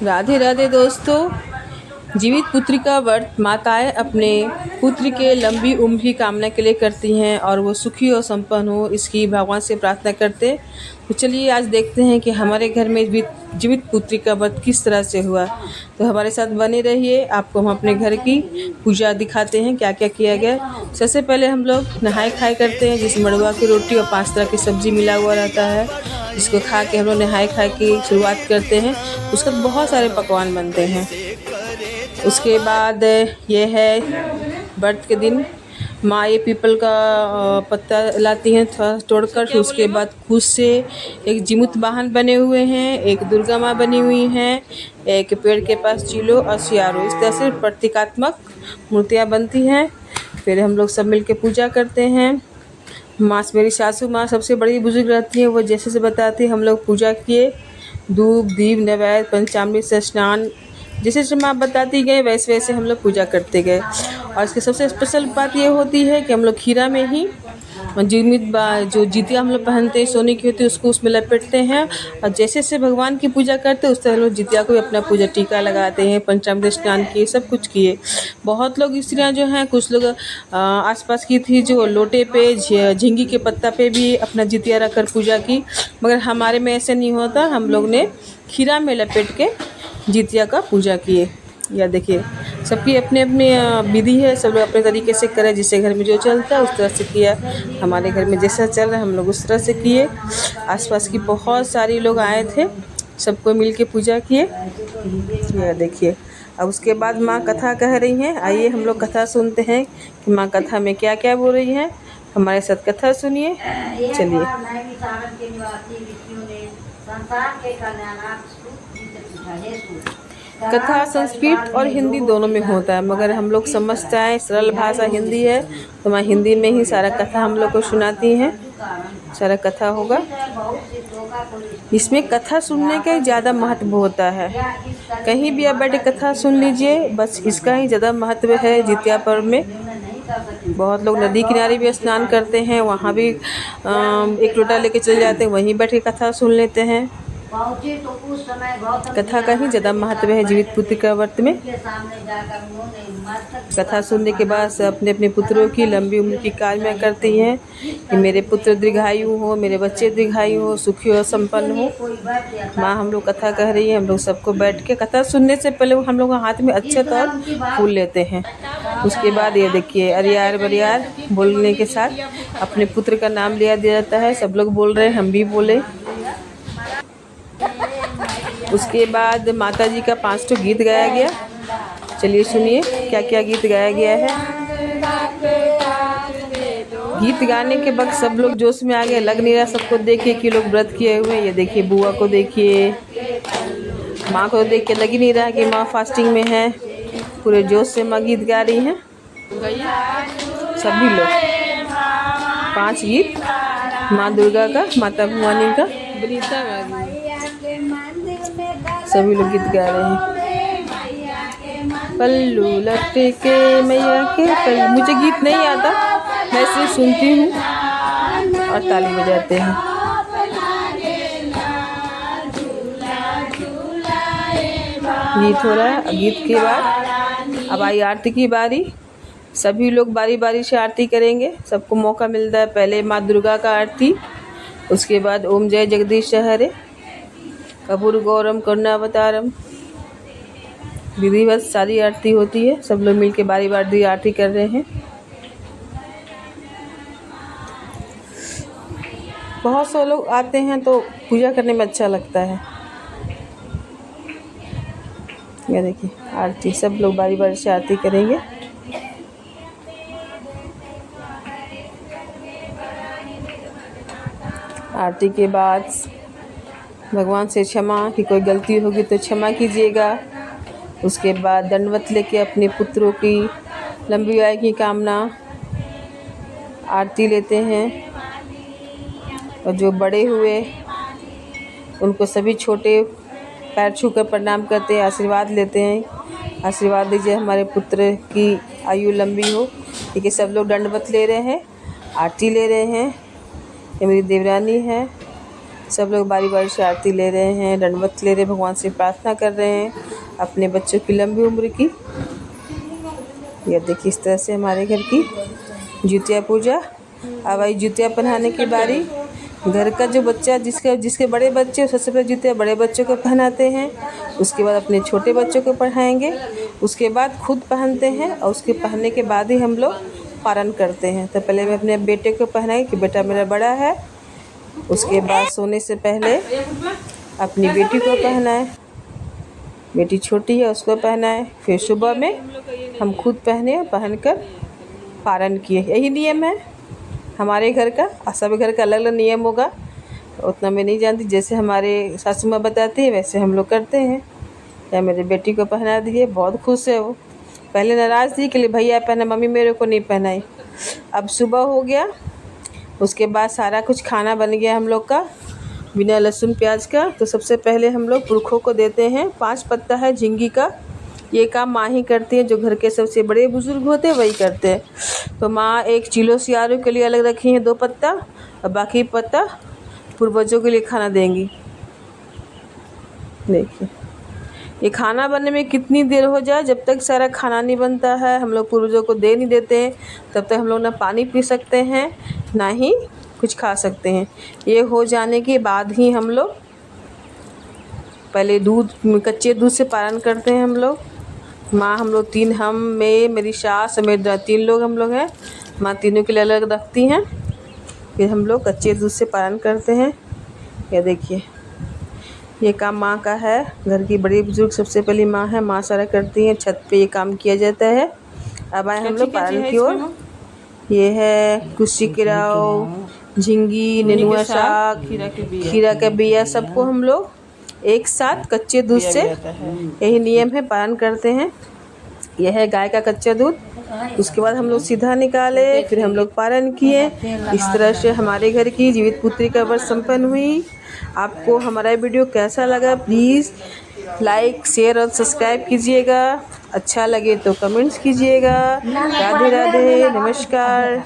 राधे राधे दोस्तों। जीवित पुत्री का व्रत माताएं अपने पुत्र के लंबी उम्र की कामना के लिए करती हैं और वो सुखी और संपन्न हो, इसकी भगवान से प्रार्थना करते। तो चलिए आज देखते हैं कि हमारे घर में जीवित पुत्री का व्रत किस तरह से हुआ। तो हमारे साथ बने रहिए, आपको हम अपने घर की पूजा दिखाते हैं क्या क्या किया गया। सबसे पहले हम लोग नहाए खाए करते हैं, जिसमें मड़ुआ की रोटी और 5 तरह की सब्जी मिला हुआ रहता है, जिसको खा के हम लोग नहाए खाए की शुरुआत करते हैं। उसके बाद बहुत सारे पकवान बनते हैं। उसके बाद ये है व्रत के दिन माँ ये पीपल का पत्ता लाती हैं थोड़ा तोड़कर। फिर उसके बाद खुद से एक जीमूत वाहन बने हुए हैं, एक दुर्गा माँ बनी हुई हैं, एक पेड़ के पास चिलो और सियारो, इस तरह से प्रतीकात्मक मूर्तियाँ बनती हैं। फिर हम लोग सब मिलके पूजा करते हैं। मेरी सासू माँ सबसे बड़ी बुजुर्ग रहती हैं, वो जैसे से बताती है हम लोग पूजा किए। धूप दीप नैवेद्य पंचामृत से स्नान, जैसे जैसे माँ बताती गए वैसे वैसे हम लोग पूजा करते गए। और इसकी सबसे स्पेशल बात ये होती है कि हम लोग खीरा में ही जो जितिया हम लोग पहनते हैं सोने की होती है, उसको उसमें लपेटते हैं। और जैसे जैसे भगवान की पूजा करते हैं उस तरह हम लोग जितिया को भी अपना पूजा टीका लगाते हैं, पंचामृत स्नान किए, सब कुछ किए। बहुत लोग स्त्रियाँ जो हैं, कुछ लोग आसपास की थी जो लोटे पे झींगी के पत्ता पे भी अपना जितिया रख कर पूजा की, मगर हमारे में ऐसे नहीं होता। हम लोग ने खीरा में लपेट के जितिया का पूजा किए। या देखिए सबकी अपनी अपनी विधि है, सब लोग अपने तरीके से करें, जिससे घर में जो चलता है उस तरह से किया। हमारे घर में जैसा चल रहा है हम लोग उस तरह से किए। आसपास की बहुत सारे लोग आए थे, सबको मिल के पूजा किए। यह देखिए अब उसके बाद माँ कथा कह रही हैं। आइए हम लोग कथा सुनते हैं कि माँ कथा में क्या क्या बोल रही हैं। हमारे साथ कथा सुनिए। चलिए। कथा संस्कृत और हिंदी दोनों में होता है, मगर हम लोग समझते हैं सरल भाषा हिंदी है, तो मैं हिंदी में ही सारा कथा हम लोग को सुनाती हैं। सारा कथा होगा। इसमें कथा सुनने का ज़्यादा महत्व होता है। कहीं भी आप बैठे कथा सुन लीजिए, बस इसका ही ज़्यादा महत्व है। जितिया पर्व में बहुत लोग नदी किनारे भी स्नान करते हैं, वहाँ भी एक लोटा लेके चले जाते हैं, वहीं बैठ के कथा सुन लेते हैं। कथा का ही ज़्यादा महत्व है जीवित पुत्र का व्रत में। कथा सुनने के बाद सब अपने अपने पुत्रों की लंबी उम्र की कामना करती हैं कि मेरे पुत्र दीर्घायु हो, मेरे बच्चे दीर्घायु हो, सुखी और संपन्न हो। माँ हम लोग कथा कह रही है, हम लोग सबको बैठ के कथा सुनने से पहले हम लोग हाथ में अक्षत और फूल लेते हैं। उसके बाद ये देखिए अरियार बरियार बोलने के साथ अपने पुत्र का नाम लिया दिया जाता है। सब लोग बोल रहे हैं, हम भी बोले। उसके बाद माता जी का 5 ठो गीत गाया गया। चलिए सुनिए क्या क्या गीत गाया गया है। गीत गाने के वक्त सब लोग जोश में आ गए, लग नहीं रहा सबको देखिए कि लोग व्रत किए हुए हैं। ये देखिए बुआ को देखिए, माँ को देख के लग ही नहीं रहा कि माँ फास्टिंग में है। पूरे जोश से माँ गीत गा रही हैं। सभी लोग 5 गीत माँ दुर्गा का, माता भवानी का, सभी लोग गीत गा रहे हैं। पल्लू लटके के मैया के पल्लू। मुझे गीत नहीं आता, मैं सिर्फ सुनती हूँ और ताली बजाते हैं। गीत हो रहा है। गीत के बाद अब आई आरती की बारी। सभी लोग बारी बारी से आरती करेंगे, सबको मौका मिलता है। पहले माँ दुर्गा का आरती, उसके बाद ओम जय जगदीश हरे, कपूर गौरम करुणावतारम, विधिवत सारी आरती होती है। सब लोग मिलके बारी बारी आरती कर रहे हैं। बहुत से लोग आते हैं तो पूजा करने में अच्छा लगता है। ये देखिए आरती, सब लोग बारी बारी से आरती करेंगे। आरती के बाद भगवान से क्षमा कि कोई गलती होगी तो क्षमा कीजिएगा। उसके बाद दंडवत लेके अपने पुत्रों की लंबी आयु की कामना आरती लेते हैं। और जो बड़े हुए उनको सभी छोटे पैर छूकर प्रणाम करते हैं, आशीर्वाद लेते हैं। आशीर्वाद दीजिए हमारे पुत्र की आयु लंबी हो। ठीक है, सब लोग दंडवत ले रहे हैं, आरती ले रहे हैं। ये मेरी देवरानी है, सब लोग बारी बारी से आरती ले रहे हैं, दंडवत ले रहे हैं, भगवान से प्रार्थना कर रहे हैं अपने बच्चों की लंबी उम्र की। यह देखिए इस तरह से हमारे घर की जितिया पूजा। अब आई जितिया पहनाने की बारी। घर का जो बच्चा जिसके बड़े बच्चे, सबसे पहले जितिया बड़े बच्चों को पहनाते हैं, उसके बाद अपने छोटे बच्चों को पहनाएंगे, उसके बाद खुद पहनते हैं और उसके पहनने के बाद ही हम लोग पारण करते हैं। तो पहले मैं अपने बेटे को पहनाई कि बेटा मेरा बड़ा है, उसके बाद सोने से पहले अपनी बेटी को पहनाए, बेटी छोटी है उसको पहनाए, फिर सुबह में हम खुद पहने, पहनकर पारण किए। यही नियम है हमारे घर का। सभी घर का अलग अलग नियम होगा, उतना मैं नहीं जानती। जैसे हमारे सासू माँ बताती है वैसे हम लोग करते हैं। या मेरी बेटी को पहना दिए, बहुत खुश है वो। पहले नाराज़ थी कि भैया पहना, मम्मी मेरे को नहीं पहनाई। अब सुबह हो गया, उसके बाद सारा कुछ खाना बन गया हम लोग का बिना लहसुन प्याज का। तो सबसे पहले हम लोग पुरखों को देते हैं। 5 पत्ता है झींगी का, ये काम माँ ही करती है, जो घर के सबसे बड़े बुजुर्ग होते हैं वही करते हैं। तो माँ एक चिलो सियारों के लिए अलग रखी हैं 2 पत्ता, और बाकी पत्ता पूर्वजों के लिए खाना देंगी। देखिए ये खाना बनने में कितनी देर हो जाए, जब तक सारा खाना नहीं बनता है हम लोग पूर्वजों को दे नहीं देते हैं, तब तक हम लोग ना पानी पी सकते हैं ना ही कुछ खा सकते हैं। ये हो जाने के बाद ही हम लोग पहले कच्चे दूध से पारण करते हैं। हम लोग माँ, हम लोग 3, मेरी सास और मेरे 3 लोग हम लोग हैं। माँ तीनों के लिए अलग रखती हैं, फिर हम लोग कच्चे दूध से पारण करते हैं। ये देखिए ये काम माँ का है। घर की बड़ी बुजुर्ग सबसे पहली माँ है, माँ सारा करती हैं। छत पे ये काम किया जाता है। अब आए हम लोग पारण की ओर। ये है कुशी किराओ, झींगी, नेनुआ साग, खीरा का बिया, सबको हम लोग एक साथ कच्चे दूध से, यही नियम है, पारण करते हैं। यह है गाय का कच्चा दूध। उसके बाद हम लोग सीधा निकाले, फिर हम लोग पारण किए। इस तरह से हमारे घर की जीवित पुत्री का व्रत संपन्न हुई। आपको हमारा वीडियो कैसा लगा प्लीज़ लाइक, शेयर और सब्सक्राइब कीजिएगा। अच्छा लगे तो कमेंट्स कीजिएगा। राधे राधे, नमस्कार।